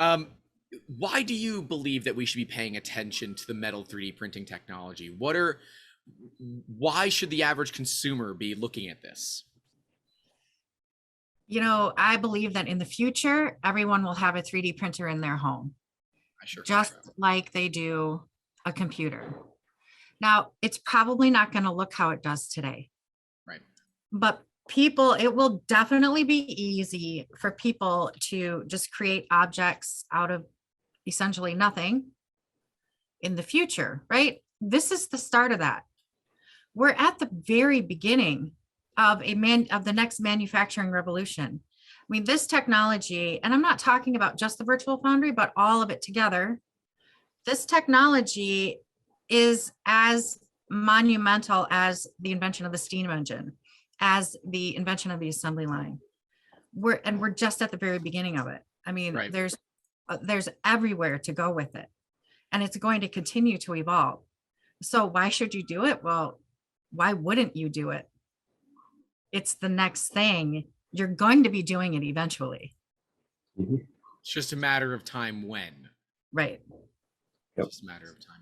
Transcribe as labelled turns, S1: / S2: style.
S1: Um, why do you believe that we should be paying attention to the metal 3D printing technology? Why should the average consumer be looking at this?
S2: I believe that in the future, everyone will have a 3D printer in their home,
S1: I sure hope
S2: just
S1: so.
S2: like they do a computer. Now, it's probably not going to look how it does today,
S1: Right.
S2: but it will definitely be easy for people to just create objects out of essentially nothing in the future, right? This is the start of that. We're at the very beginning of the next manufacturing revolution. I mean, this technology, and I'm not talking about just the virtual foundry, but all of it together. This technology is as monumental as the invention of the steam engine, as the invention of the assembly line. We're just at the very beginning of it. I mean,
S1: Right.
S2: there's everywhere to go with it, and it's going to continue to evolve. So why should you do it? Well, why wouldn't you do it? It's the next thing. You're going to be doing it eventually.
S3: Mhm.
S1: It's just a matter of time when.
S2: Right.
S3: Yep.
S1: It's just a matter of time.